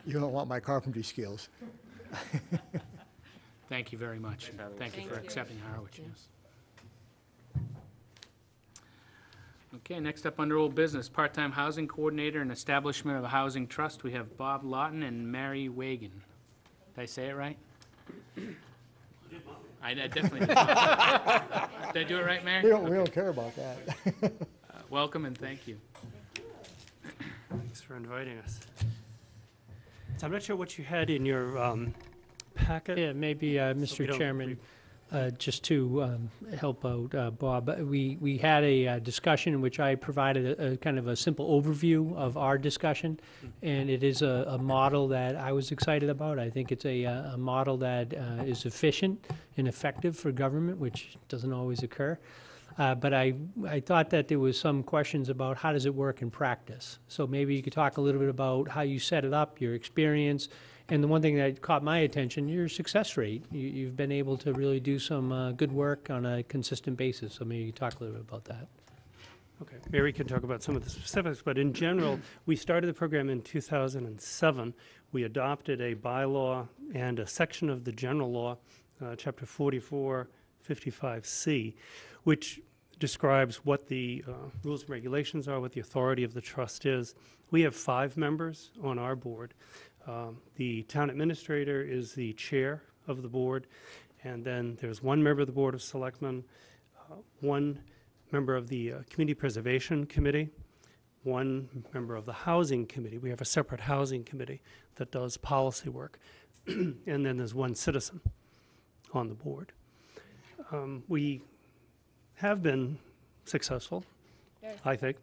You don't want my carpentry skills. Thank you very much. Thank you for accepting Harwich, yes. Okay, next up under old business, part-time housing coordinator and establishment of a housing trust. We have Bob Lawton and Mary Wagon. Did I say it right? I definitely did. Did I do it right, Mary? We don't care about that. Welcome and thank you. Thanks for inviting us. So I'm not sure what you had in your packet. Yeah, maybe, we Mr. don't Chairman, just to help out Bob, we had a discussion in which I provided a kind of a simple overview of our discussion, and it is a model that I was excited about. I think it's a model that is efficient and effective for government, which doesn't always occur. But I thought that there was some questions about how does it work in practice. So maybe you could talk a little bit about how you set it up, your experience, and the one thing that caught my attention, your success rate. You've been able to really do some good work on a consistent basis. So maybe you could talk a little bit about that. Okay, Mary can talk about some of the specifics, but in general, we started the program in 2007. We adopted a bylaw and a section of the general law, Chapter 4455C, which describes what the rules and regulations are, what the authority of the trust is. We have 5 members on our board. The town administrator is the chair of the board, and then there's 1 member of the Board of Selectmen, 1 member of the Community Preservation Committee, 1 member of the Housing Committee. We have a separate Housing Committee that does policy work, and then there's 1 citizen on the board. We have been successful, I think.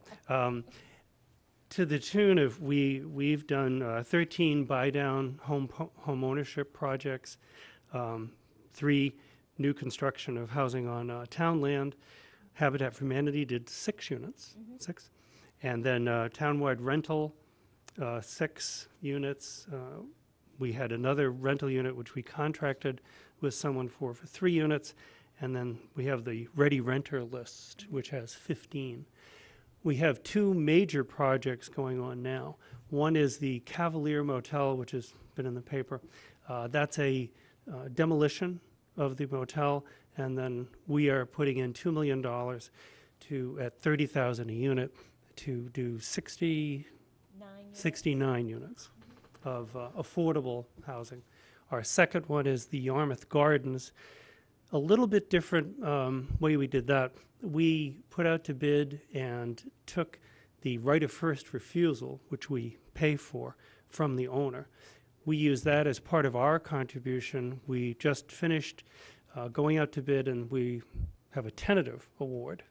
To the tune of we've done 13 buy-down home ownership projects, 3 new construction of housing on town land. Habitat for Humanity did 6 units, 6, and then townwide rental, 6 units. We had another rental unit which we contracted with someone for 3 units, and then we have the ready renter list, which has 15. We have 2 major projects going on now. One is the Cavalier Motel, which has been in the paper. That's a demolition of the motel, and then we are putting in $2 million to, at $30,000 a unit, to do 69 units of affordable housing. Our second one is the Yarmouth Gardens. A little bit different way we did that. We put out to bid and took the right of first refusal, which we pay for, from the owner. We use that as part of our contribution. We just finished going out to bid, and we have a tentative award.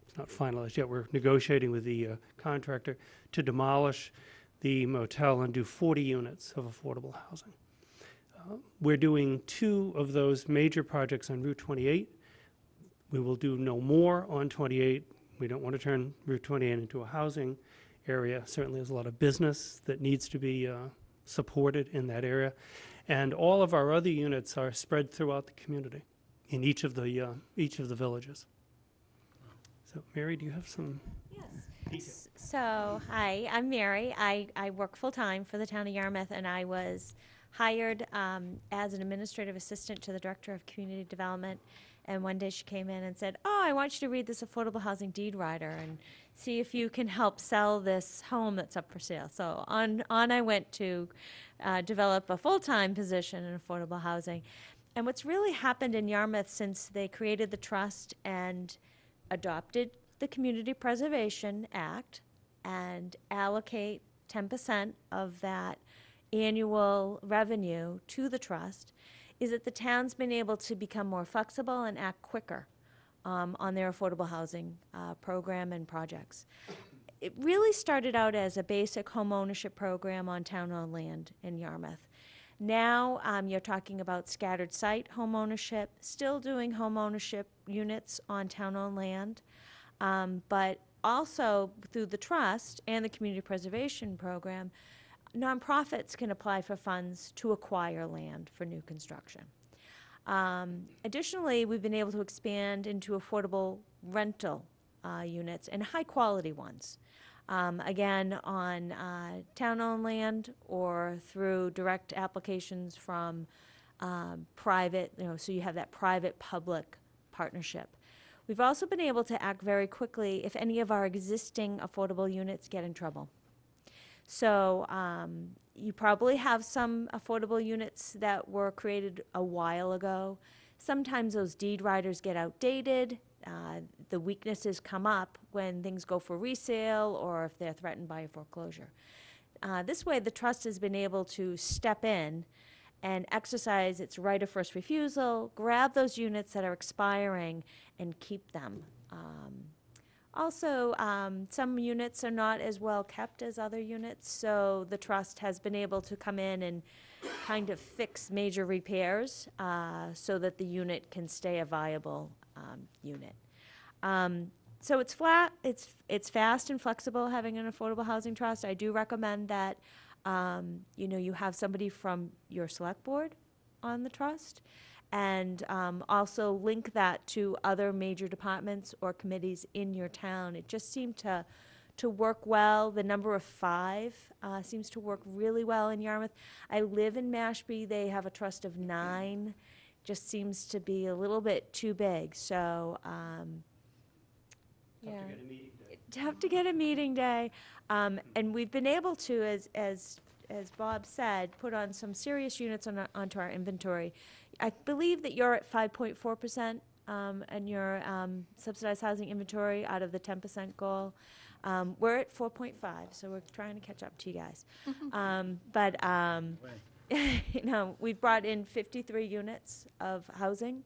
It's not finalized yet. We're negotiating with the contractor to demolish the motel and do 40 units of affordable housing. We're doing 2 of those major projects on Route 28. We will do no more on 28. We don't want to turn Route 28 into a housing area. Certainly there's a lot of business that needs to be supported in that area. And all of our other units are spread throughout the community in each of the villages. So Mary, do you have some? Yes. So, hi, I'm Mary. I work full-time for the town of Yarmouth, and I was hired as an administrative assistant to the Director of Community Development. And one day she came in and said, "Oh, I want you to read this affordable housing deed rider and see if you can help sell this home that's up for sale." So on I went to develop a full-time position in affordable housing. And what's really happened in Yarmouth since they created the trust and adopted the Community Preservation Act and allocate 10% of that annual revenue to the trust, is that the town's been able to become more flexible and act quicker on their affordable housing program and projects. It really started out as a basic home ownership program on town-owned land in Yarmouth. Now you're talking about scattered site home ownership, still doing home ownership units on town-owned land, but also through the trust and the community preservation program, nonprofits can apply for funds to acquire land for new construction. Additionally, we've been able to expand into affordable rental units and high-quality ones. again, on town-owned land or through direct applications from private, so you have that private-public partnership. We've also been able to act very quickly if any of our existing affordable units get in trouble. So you probably have some affordable units that were created a while ago. Sometimes those deed riders get outdated. The weaknesses come up when things go for resale or if they're threatened by a foreclosure. This way, the trust has been able to step in and exercise its right of first refusal, grab those units that are expiring, and keep them. Also, some units are not as well kept as other units, so the trust has been able to come in and kind of fix major repairs so that the unit can stay a viable unit. So it's flat, it's fast and flexible having an affordable housing trust. I do recommend that you have somebody from your select board on the trust, and also link that to other major departments or committees in your town. It just seemed to work well. The number of 5 seems to work really well in Yarmouth. I live in Mashpee. They have a trust of 9. Just seems to be a little bit too big. So, yeah. Have to get a meeting day. And we've been able to, as Bob said, put on some serious units onto our inventory. I believe that you're at 5.4% in your subsidized housing inventory out of the 10% goal. We're at 4.5, so we're trying to catch up to you guys. We've brought in 53 units of housing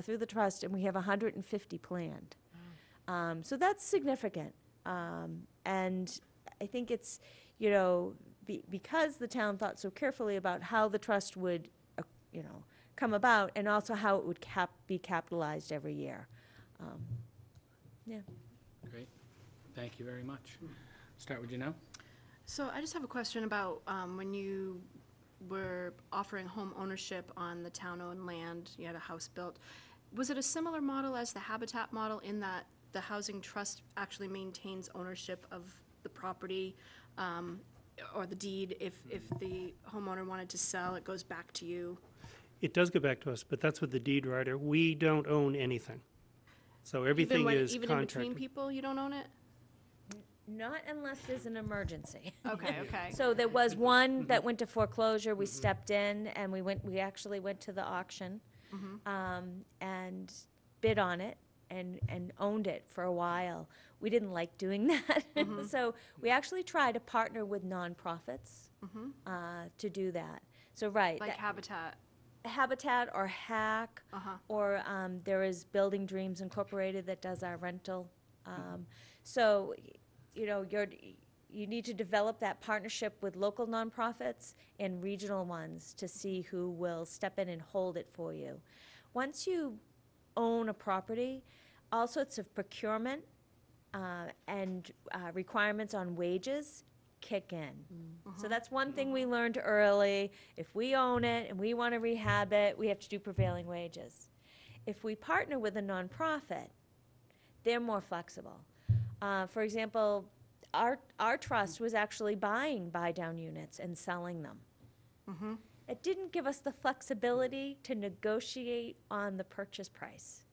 through the trust, and we have 150 planned. So that's significant. And I think it's, because the town thought so carefully about how the trust would, come about, and also how it would be capitalized every year. Yeah. Great. Thank you very much. Start with Janelle. So I just have a question about when you were offering home ownership on the town-owned land, you had a house built. Was it a similar model as the Habitat model in that the housing trust actually maintains ownership of the property or the deed? If the homeowner wanted to sell, it goes back to you? It does go back to us, but that's with the deed rider. We don't own anything. So everything is Even in contracted. between people, you don't own it? Not unless there's an emergency. Okay, okay. So there was one that went to foreclosure. We stepped in, and we actually went to the auction and bid on it and owned it for a while. We didn't like doing that. So we actually tried to partner with nonprofits to do that. So Like Habitat? Habitat or HAC, or there is Building Dreams Incorporated that does our rental. So, you need to develop that partnership with local nonprofits and regional ones to see who will step in and hold it for you. Once you own a property, all sorts of procurement and requirements on wages kick in. So that's one thing we learned early. If we own it and we want to rehab it, we have to do prevailing wages. If we partner with a nonprofit, they're more flexible. For example, our trust was actually buying buy-down units and selling them. It didn't give us the flexibility to negotiate on the purchase price.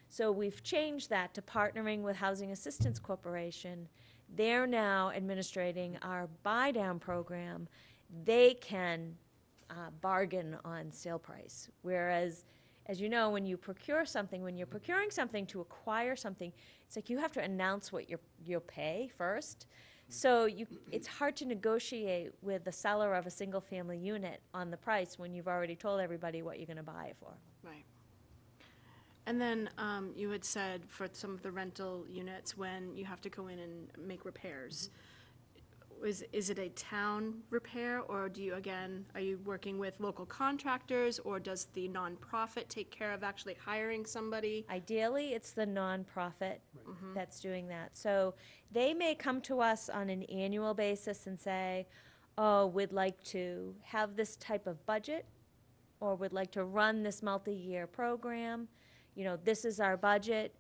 So we've changed that to partnering with Housing Assistance Corporation. They're now administrating our buy-down program. They can bargain on sale price. Whereas, as you know, when you procure something, when you're procuring something to acquire something, it's like you have to announce what you'll pay first. So it's hard to negotiate with the seller of a single-family unit on the price when you've already told everybody what you're going to buy it for. Right. And then you had said for some of the rental units, when you have to go in and make repairs, is it a town repair, or are you working with local contractors, or does the nonprofit take care of actually hiring somebody? Ideally, it's the nonprofit that's doing that. So they may come to us on an annual basis and say, oh, we'd like to have this type of budget, or we'd like to run this multi-year program. This is our budget.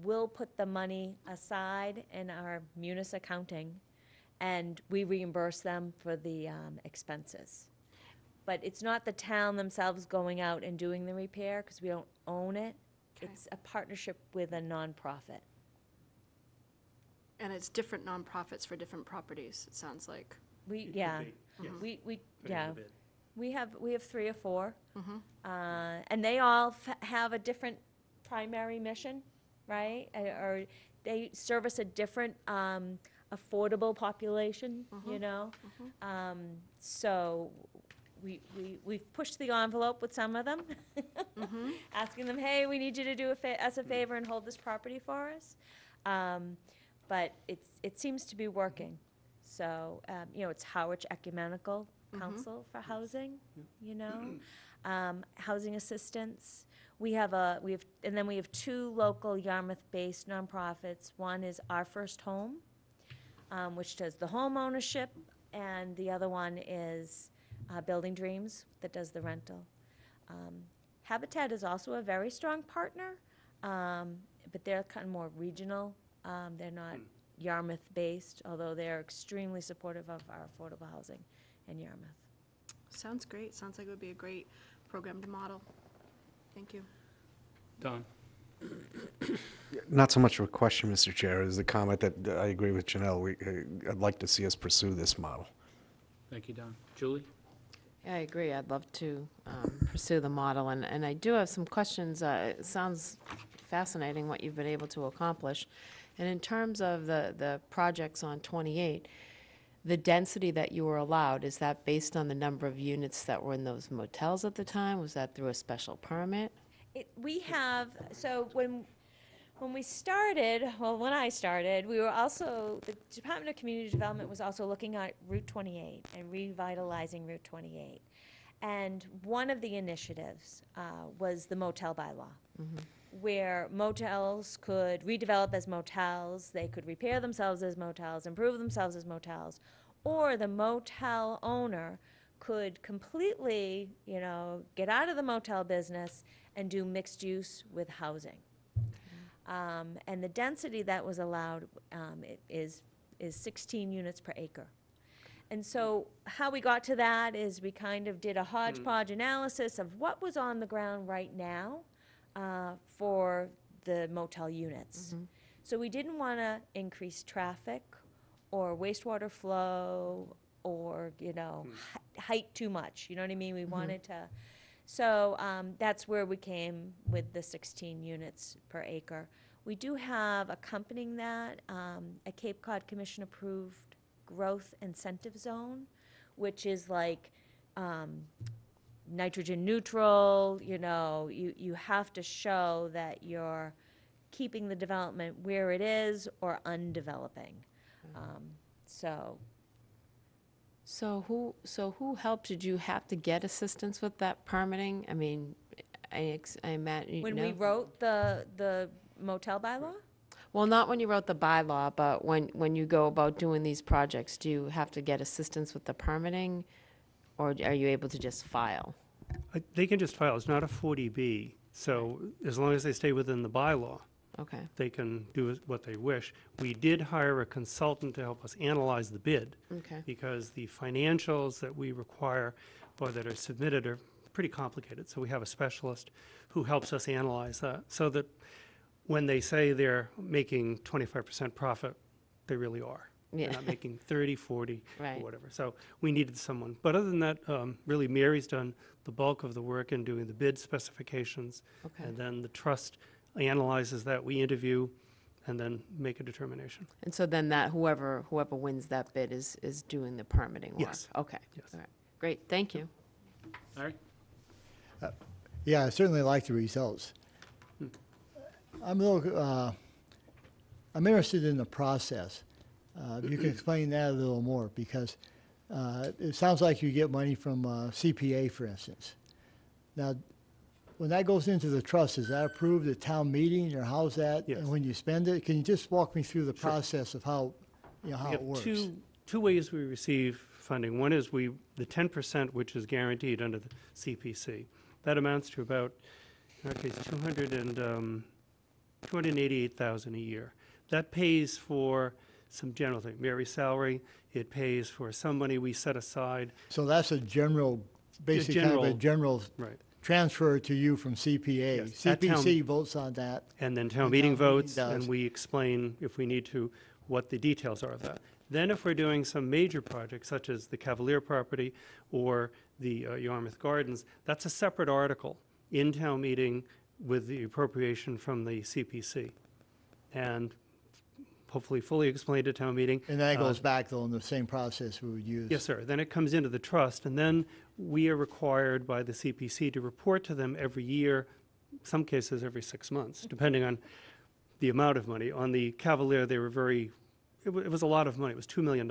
we'll put the money aside in our munis accounting, and we reimburse them for the expenses. But it's not the town themselves going out and doing the repair, because we don't own it. Okay. It's a partnership with a nonprofit. And it's different nonprofits for different properties, it sounds like. We, It yeah, could be, yes, we, depending yeah, on the bid. we have 3 or 4. Mhm. And they all have a different primary mission, right? Or they service a different affordable population, you know? So we've pushed the envelope with some of them, asking them, hey, we need you to do us a favor and hold this property for us. But it seems to be working. So, you know, it's Harwich Ecumenical Council for Housing, you know? Housing assistance. And then we have 2 local Yarmouth-based nonprofits. One is Our First Home, which does the home ownership, and the other one is Building Dreams, that does the rental. Habitat is also a very strong partner, but they're kind of more regional. They're not Yarmouth-based, although they're extremely supportive of our affordable housing in Yarmouth. Sounds great. Sounds like it would be a great program to model. Thank you. Don? Not so much of a question, Mr. Chair, as a comment that I agree with Janelle. I'd like to see us pursue this model. Thank you, Don. Julie? Yeah, I agree. I'd love to pursue the model, and I do have some questions. It sounds fascinating what you've been able to accomplish. And in terms of the projects on 28, the density that you were allowed, is that based on the number of units that were in those motels at the time? Was that through a special permit? We have, so when we started, well, when I started, we were also, the Department of Community Development was also looking at Route 28 and revitalizing Route 28. And one of the initiatives was the motel bylaw, where motels could redevelop as motels, they could repair themselves as motels, improve themselves as motels, or the motel owner could completely, you know, get out of the motel business and do mixed use with housing. And the density that was allowed is 16 units per acre. And so how we got to that is we kind of did a hodgepodge analysis of what was on the ground right now for the motel units. So we didn't want to increase traffic or wastewater flow or, you know, height too much, you know what I mean? We wanted to, so that's where we came with the 16 units per acre. We do have accompanying that a Cape Cod Commission approved growth incentive zone, which is like nitrogen neutral, you know, you have to show that you're keeping the development where it is or undeveloping. So who helped? Did you have to get assistance with that permitting? I mean, I imagine, When we wrote the motel bylaw? Well, not when you wrote the bylaw, but when you go about doing these projects, do you have to get assistance with the permitting, or are you able to just file? They can just file. It's not a 40B, so as long as they stay within the bylaw, Okay. they can do what they wish. We did hire a consultant to help us analyze the bid, Okay. because the financials that we require or that are submitted are pretty complicated. So we have a specialist who helps us analyze that, so that when they say they're making 25% profit, they really are. Yeah. They're not making 30, 40, Right. or whatever. So we needed someone. But other than that, really Mary's done the bulk of the work in doing the bid specifications. Okay. And then the trust analyzes that, we interview, and then make a determination. And so then that whoever wins that bid is doing the permitting work? Yes. Okay. Yes. All right. Great. Thank you. Larry? Yeah, I certainly like the results. I'm a little, I'm interested in the process. If you can explain that a little more, because it sounds like you get money from CPA, for instance. Now, when that goes into the trust, is that approved at town meeting, or how's that? Yes. And when you spend it, can you just walk me through the Sure. process of how, you know, how We it have works? two ways we receive funding. One is the 10%, which is guaranteed under the CPC. That amounts to about, in our case, $288,000 a year. That pays for some general thing, Mary's salary. It pays for some money we set aside. So that's a general, basically kind of a general Right. transfer to you from CPA. Yes, at town- CPC votes on that. And then town And meeting town meeting votes, does. and we explain, if we need to, what the details are of that. Then if we're doing some major projects, such as the Cavalier property or the Yarmouth Gardens, that's a separate article in town meeting with the appropriation from the CPC. And hopefully fully explained at town meeting. And that goes back, though, in the same process we would use. Yes, sir. Then it comes into the trust, and then we are required by the CPC to report to them every year, some cases every 6 months, depending on the amount of money. On the Cavalier, they were it was a lot of money. It was $2 million.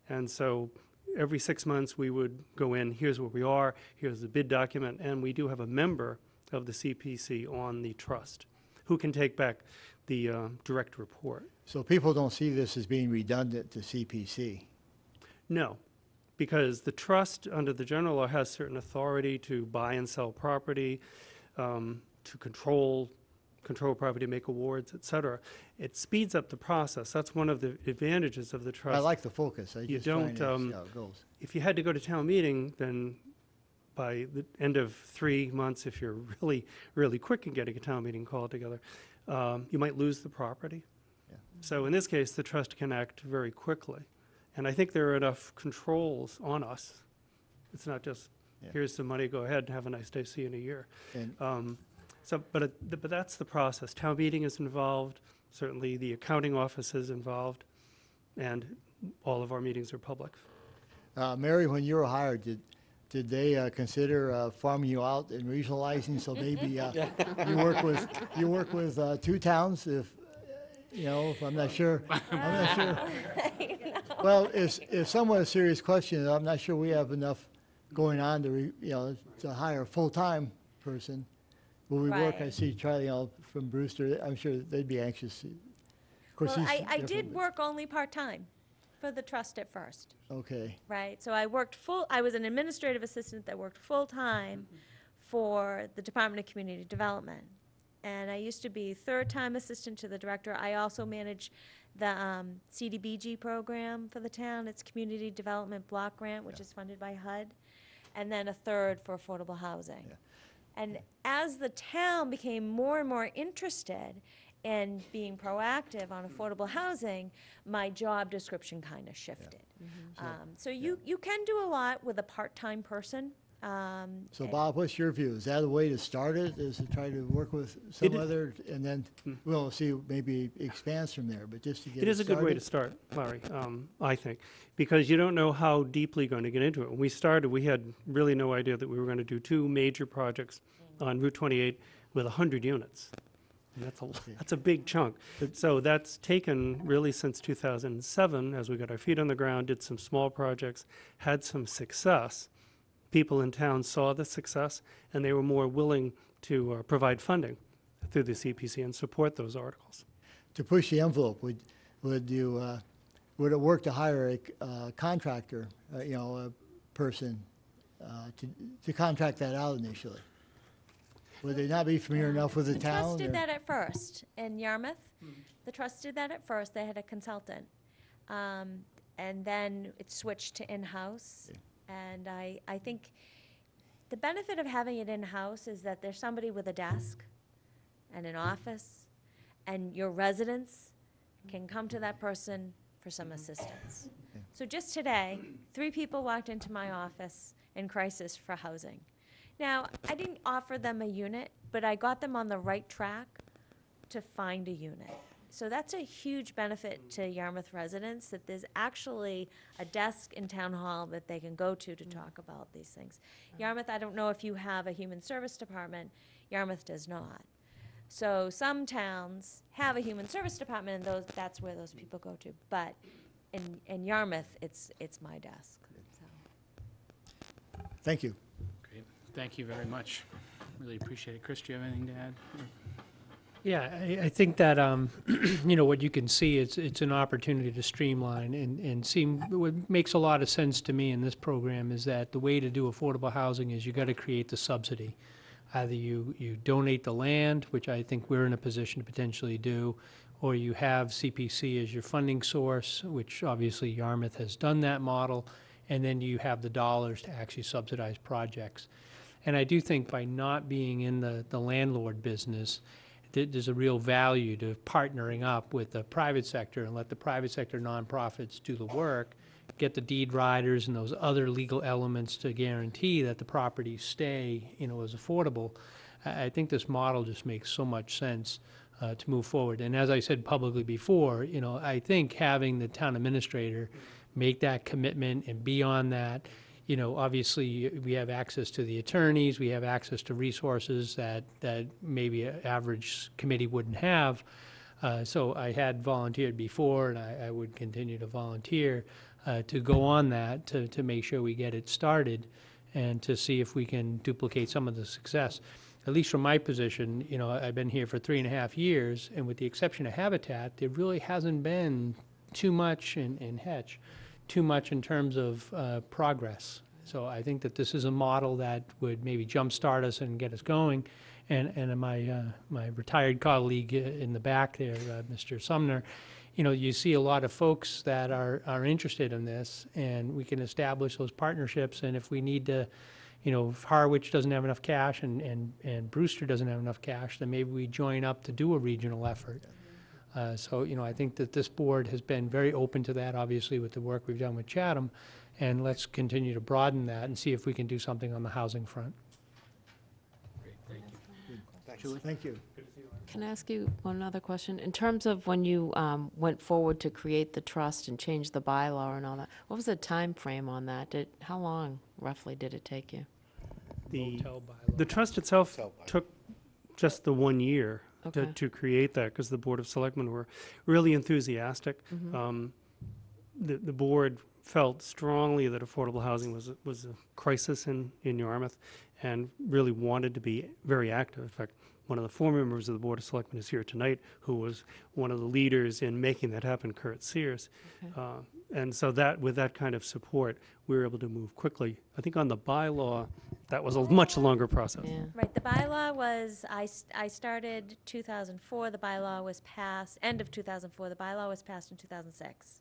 And so every 6 months, we would go in, here's where we are, here's the bid document, and we do have a member of the CPC on the trust who can take back the direct report. So people don't see this as being redundant to CPC. No, because the trust, under the general law, has certain authority to buy and sell property, to control property, make awards, et cetera. It speeds up the process. That's one of the advantages of the trust. I like the focus. I You just trying to don't, see how it goes. If you had to go to town meeting, then by the end of 3 months, if you're really, really quick in getting a town meeting called together, you might lose the property. Yeah. So in this case, the trust can act very quickly. And I think there are enough controls on us. It's not just, Yeah. here's some money, go ahead and have a nice day, see you in a year. And But that's the process. Town meeting is involved, certainly the accounting office is involved, and all of our meetings are public. Mary, when you were hired, did they consider farming you out and regionalizing? So maybe you work with 2 towns if, if I'm not sure. I'm not sure. Well, it's somewhat a serious question. I'm not sure we have enough going on to hire a full-time person. Will we work? I Right. see Charlie from Brewster. I'm sure they'd be anxious. Of course, Well, he's I did different, work only part-time for the trust at first, but- Okay. right? So I was an administrative assistant that worked full-time for the Department of Community Development. And I used to be third-time assistant to the director. I also manage the CDBG program for the town. It's Community Development Block Grant, which is funded by HUD. And then a third for affordable housing. Yeah. And as the town became more and more interested in being proactive on affordable housing, my job description kind of shifted. So you can do a lot with a part-time person. So and- Bob, what's your view? Is that a way to start it, is to try to work with some is- other, and then we'll see, maybe expands from there, but just to get It is a good way to started? start, Larry, I think, because you don't know how deeply you're going to get into it. When we started, we had really no idea that we were going to do 2 major projects on Route 28 with 100 units. And that's a big chunk. So that's taken really since 2007, as we got our feet on the ground, did some small projects, had some success. People in town saw the success, and they were more willing to provide funding through the CPC and support those articles. To push the envelope, would it work to hire a contractor, a person, to contract that out initially? Would they not be familiar enough with the The town? trust did or- that at first in Yarmouth. The trust did that at first. They had a consultant. And then it switched to in-house. And I think the benefit of having it in-house is that there's somebody with a desk and an office, and your residents can come to that person for some assistance. So just today, 3 people walked into my office in crisis for housing. Now, I didn't offer them a unit, but I got them on the right track to find a unit. So that's a huge benefit to Yarmouth residents, that there's actually a desk in Town Hall that they can go to talk about these things. Yarmouth, I don't know if you have a human service department, Yarmouth does not. So some towns have a human service department, and that's where those people go to. But in Yarmouth, it's my desk. So. Thank you. Great, thank you very much. Really appreciate it. Chris, do you have anything to add? Yeah, I think that, what you can see, it's an opportunity to streamline and what makes a lot of sense to me in this program is that the way to do affordable housing is you got to create the subsidy. Either you donate the land, which I think we're in a position to potentially do, or you have CPC as your funding source, which obviously Yarmouth has done that model, and then you have the dollars to actually subsidize projects. And I do think by not being in the landlord business, there's a real value to partnering up with the private sector and let the private sector nonprofits do the work, get the deed riders and those other legal elements to guarantee that the properties stay, as affordable. I think this model just makes so much sense to move forward. And as I said publicly before, I think having the town administrator make that commitment and beyond that, obviously we have access to the attorneys, we have access to resources that maybe an average committee wouldn't have. So I had volunteered before, and I would continue to volunteer to go on that to make sure we get it started and to see if we can duplicate some of the success. At least from my position, I've been here for 3.5 years, and with the exception of Habitat, there really hasn't been too much in Hetch, too much in terms of progress. So I think that this is a model that would maybe jumpstart us and get us going. And my retired colleague in the back there, Mr. Sumner, you see a lot of folks that are interested in this, and we can establish those partnerships. And if we need to, if Harwich doesn't have enough cash and Brewster doesn't have enough cash, then maybe we join up to do a regional effort. So, I think that this board has been very open to that, obviously, with the work we've done with Chatham, and let's continue to broaden that and see if we can do something on the housing front. Great, thank you. Julie, thank you. Can I ask you one other question? In terms of when you went forward to create the trust and change the bylaw and all that, what was the time frame on that? How long roughly did it take you? The trust itself took just the 1 year Okay. to create that, because the Board of Selectmen were really enthusiastic. The board felt strongly that affordable housing was a crisis in Yarmouth, and really wanted to be very active. In fact, one of the former members of the Board of Selectmen is here tonight, who was one of the leaders in making that happen, Kurt Sears. Okay. And so with that kind of support, we were able to move quickly. I think on the bylaw, that was a much longer process. Yeah. Right, the bylaw was, I started 2004, the bylaw was passed, end of 2004, the bylaw was passed in 2006.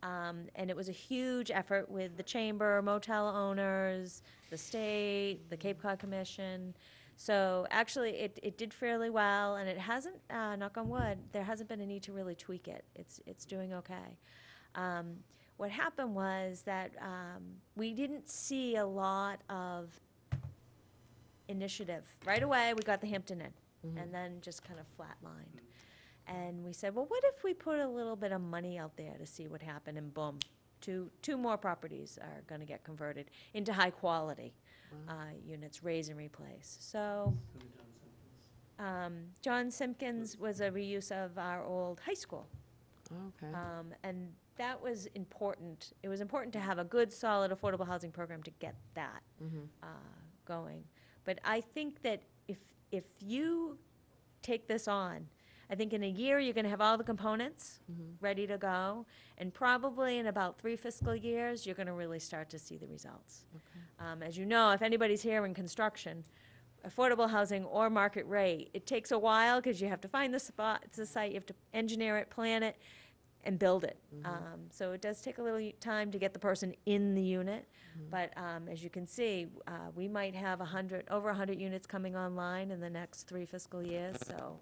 And it was a huge effort with the chamber, motel owners, the state, the Cape Cod Commission. So actually, it did fairly well, and it hasn't, knock on wood, there hasn't been a need to really tweak it. It's doing okay. What happened was that we didn't see a lot of initiative. Right away, we got the Hampton Inn, and then just kind of flatlined. And we said, well, what if we put a little bit of money out there to see what happened, and boom, two more properties are going to get converted into high-quality units, raise and replace. So John Simpkins was a reuse of our old high school. Okay. And that was important. It was important to have a good, solid, affordable housing program to get that going. But I think that if you take this on, I think in a year, you're going to have all the components ready to go, and probably in about 3 fiscal years, you're going to really start to see the results. As you know, if anybody's here in construction, affordable housing or market rate, it takes a while because you have to find the spot, it's a site, you have to engineer it, plan it, and build it. So it does take a little time to get the person in the unit, but as you can see, we might have over 100 units coming online in the next 3 fiscal years, so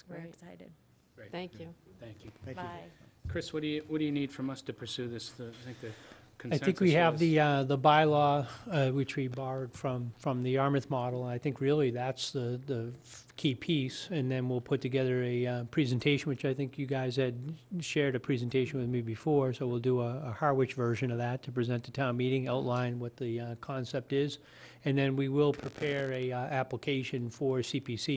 we're great. excited. Great. Thank you. Thank you. Thank you. Bye. Chris, what do you need from us to pursue this? I think the I consensus think we have was- the bylaw, which we borrowed from the Yarmouth model, and I think really that's the key piece. And then we'll put together a presentation, which I think you guys had shared a presentation with me before, so we'll do a Harwich version of that to present to town meeting, outline what the concept is. And then we will prepare a application for CPC